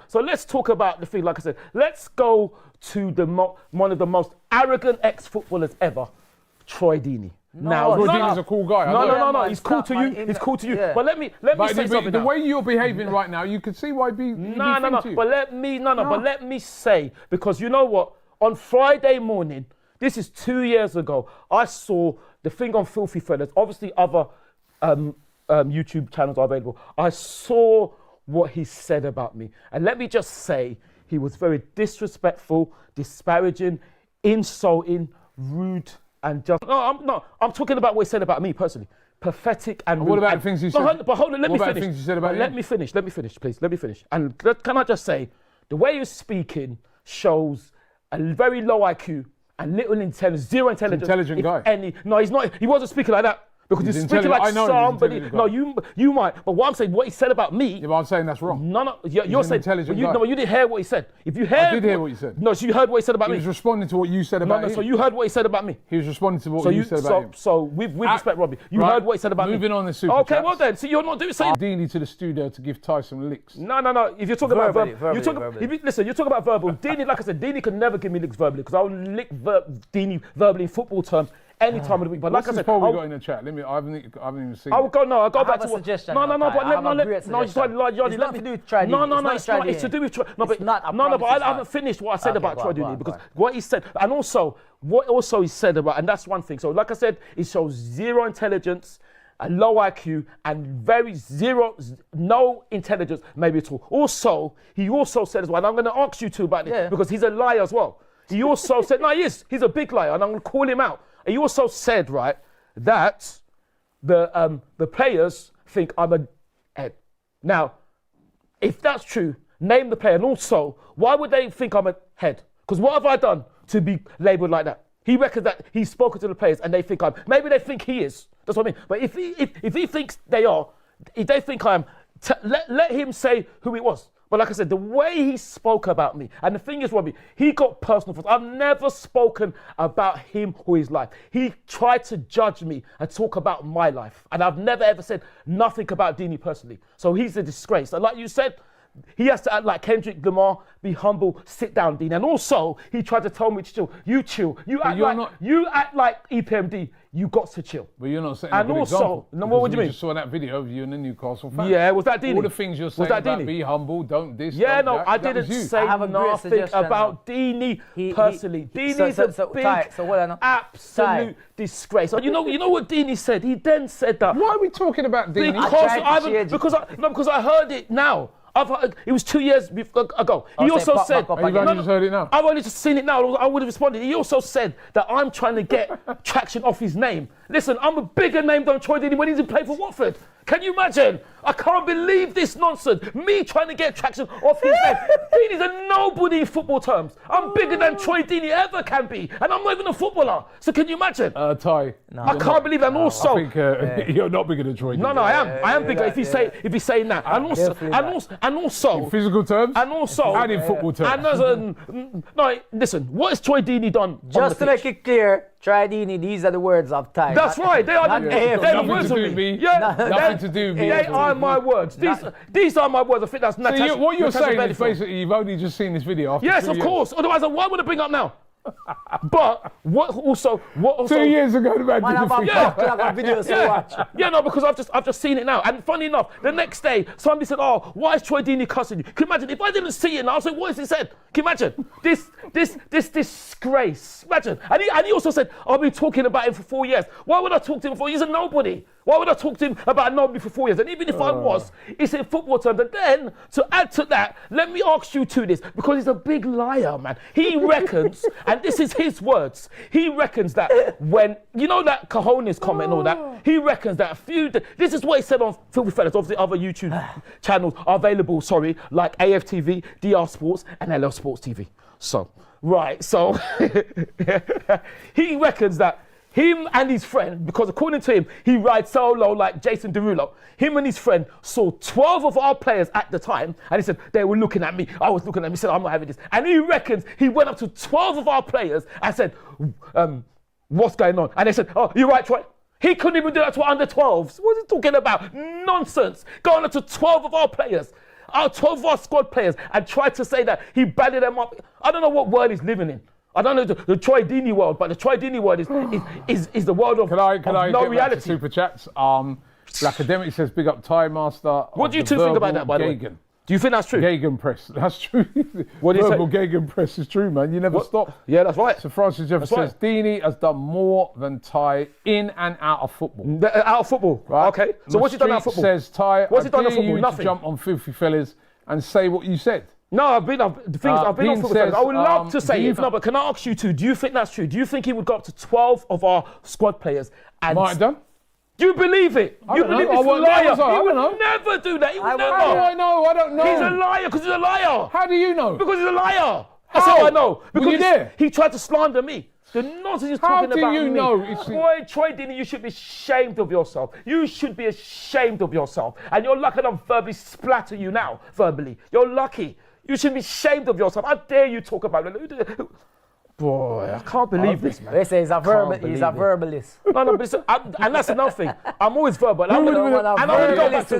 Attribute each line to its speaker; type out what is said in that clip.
Speaker 1: So let's talk about the thing. Like I said, let's go to one of the most arrogant ex-footballers ever, Troy Deeney.
Speaker 2: Troy Deeney's a cool guy.
Speaker 1: No. He's cool to you. He's cool to you. Yeah. But let me say something.
Speaker 2: The way you're behaving right now, you can see why he'd be.
Speaker 1: No. But let me say, because you know what? On Friday morning, this is 2 years ago, I saw the thing on FilthyFellas. Obviously, other YouTube channels are available. I saw what he said about me, and let me just say, he was very disrespectful, disparaging, insulting, rude. And just I'm talking about what he said about me personally. Pathetic and rude.
Speaker 2: What about things he said?
Speaker 1: But hold on, let me finish.
Speaker 2: Things he said about you?
Speaker 1: Let me finish, please. Let me finish. And can I just say, the way you're speaking shows a very low IQ and little intelligence, zero intelligence.
Speaker 2: Intelligent guy.
Speaker 1: No, he's not. He wasn't speaking like that. Because he's speaking like somebody. No, you might. But what I'm saying, what he said about me.
Speaker 2: Yeah, but I'm saying that's wrong.
Speaker 1: No. You're saying.
Speaker 2: Intelligent
Speaker 1: guy. No, but you didn't hear what he said. If you heard.
Speaker 2: I did hear what he said.
Speaker 1: No, so you heard what he said about me.
Speaker 2: He was responding to what you said about him.
Speaker 1: So you heard what he said about me.
Speaker 2: He was responding to what you said about him.
Speaker 1: So with respect, Robbie, you heard what he said about me.
Speaker 2: Moving on the super
Speaker 1: Okay,
Speaker 2: chats.
Speaker 1: well then. So you're not doing.
Speaker 2: Deeney to the studio to give Ty some licks.
Speaker 1: No. If you're talking about verbally, listen. You're talking about verbal. Deeney, like I said, Deeney can never give me licks verbally because I'll lick Deeney verbally in football terms any time of the week. But like I said,
Speaker 2: poll we got in the chat. I haven't even seen.
Speaker 1: I'll go back to
Speaker 3: a suggestion.
Speaker 1: No. But let me it's to do with Troy. But I haven't finished what I said about Troy Deeney because what he said, and also what he said about, and that's one thing. So like I said, it shows zero intelligence, a low IQ, and no intelligence maybe at all. Also, he also said as well, and I'm going to ask you two about this because he's a liar as well. He also said, no, he is. He's a big liar, and I'm going to call him out. He also said, right, that the players think I'm a head. Now, if that's true, name the player. And also, why would they think I'm a head? Because what have I done to be labelled like that? He reckons that he's spoken to the players and they think I'm. Maybe they think he is. That's what I mean. But if he thinks they are, if they think I am, let him say who it was. But like I said, the way he spoke about me, and the thing is, Robbie, he got personal for us. I've never spoken about him or his life. He tried to judge me and talk about my life. And I've never ever said nothing about Deeney personally. So he's a disgrace. And like you said, he has to act like Kendrick Lamar, be humble, sit down, Dean. And also, he tried to tell me to chill. You chill. You act like EPMD. You got to chill.
Speaker 2: But you're not setting a good example.
Speaker 1: No, what would you mean?
Speaker 2: We just saw that video of you and the Newcastle fan.
Speaker 1: Yeah, was that Deeney?
Speaker 2: All the things you're saying about be humble, don't this,
Speaker 1: yeah,
Speaker 2: don't
Speaker 1: no,
Speaker 2: that,
Speaker 1: I didn't say nothing about Deeney personally. Deeney's a big, absolute disgrace. You know what Deeney said? He then said that.
Speaker 2: Why are we talking about Deeney?
Speaker 1: Because I heard it now. It was 2 years ago. He also said...
Speaker 2: You've only just heard it now?
Speaker 1: I've only just seen it now. I would have responded. He also said that I'm trying to get traction off his name. Listen, I'm a bigger name than Troy Deeney when he's playing for Watford. Can you imagine? I can't believe this nonsense. Me trying to get traction off his name. Deeney's a nobody in football terms. I'm bigger than Troy Deeney ever can be. And I'm not even a footballer. So can you imagine?
Speaker 2: Ty.
Speaker 1: No, I can't believe that. And also...
Speaker 2: I think you're not bigger than Troy Deeney.
Speaker 1: No, I am. I am bigger if he's saying that. And also...
Speaker 2: In physical terms?
Speaker 1: And also...
Speaker 2: And in football terms.
Speaker 1: And no, listen. What has Troy Deeney done?
Speaker 3: Just to make it clear, Troy Deeney, these are the words of Ty.
Speaker 1: That's right. They are the words of me.
Speaker 2: Nothing to do with me.
Speaker 1: They are my words. These are my words. I think that's Natasha.
Speaker 2: So what you're saying is basically you've only just seen this video after 2 years.
Speaker 1: Yes, of course. Otherwise, why would I bring it up now? But what also
Speaker 2: 2 years ago the man
Speaker 1: no, because I've just seen it now. And funny enough, the next day somebody said, "Oh, why is Troy Deeney cussing you?" Can you imagine if I didn't see it now? I was like, "What has he said?" Can you imagine this disgrace? Imagine. And he also said, "I've been talking about him for 4 years." Why would I talk to him for 4 years? He's a nobody. Why would I talk to him about nobody for 4 years? And even if I was, it's in football terms. And then to add to that, let me ask you two this, because he's a big liar, man. He reckons, and this is his words, he reckons that when, you know that cojones comment and all that, he reckons that this is what he said on FilthyFellas, obviously other YouTube channels are available, like AFTV, DR Sports, and LL Sports TV. So he reckons that him and his friend, because according to him, he rides solo like Jason Derulo. Him and his friend saw 12 of our players at the time, and he said, they were looking at me. I was looking at him. He said, I'm not having this. And he reckons he went up to 12 of our players and said, what's going on? And they said, oh, you're right, Troy. He couldn't even do that to under 12s. What is he talking about? Nonsense. Going up to 12 of our players. our 12 of our squad players and tried to say that he banded them up. I don't know what world he's living in. I don't know the Troy Deeney world, but the Troy Deeney world is the world of,
Speaker 2: can I
Speaker 1: no
Speaker 2: get
Speaker 1: reality.
Speaker 2: Back to super chats? Academic says, big up Thai Master.
Speaker 1: What do you two think about that, by the way? Do you think that's true?
Speaker 2: Gegenpress. That's true.
Speaker 1: What do you say?
Speaker 2: Verbal Gegenpress is true, man. You never stop.
Speaker 1: Yeah, that's right.
Speaker 2: So Francis Jefferson says, Deeney has done more than Ty in and out of football.
Speaker 1: Out of football, right? Okay. So what's he done out of football?
Speaker 2: Says Ty,
Speaker 1: what's he done out of football? Nothing.
Speaker 2: To jump on Filthy and say what you said.
Speaker 1: No, I've been on football.
Speaker 2: Says,
Speaker 1: I would love to say it. No, but can I ask you two? Do you think that's true? Do you think he would go up to 12 of our squad players and
Speaker 2: might have done?
Speaker 1: Do you believe it? You believe this liar? He would never do that. He would never.
Speaker 2: How do I know? I don't know.
Speaker 1: He's a liar because he's a liar.
Speaker 2: How do you know?
Speaker 1: Because he's a liar. That's how I know. Because
Speaker 2: were you there?
Speaker 1: He tried to slander me. The nonsense he's talking about me.
Speaker 2: How do you know?
Speaker 1: Boy, Troy Deeney, you should be ashamed of yourself. You should be ashamed of yourself. And you're lucky I'm verbally splatter you now, verbally. You're lucky. You should be ashamed of yourself. How dare you talk about it? Boy, I can't believe this, man.
Speaker 3: They say he's a verbalist.
Speaker 1: No, but listen, and that's another thing. I'm always verbal. I'm going to go back to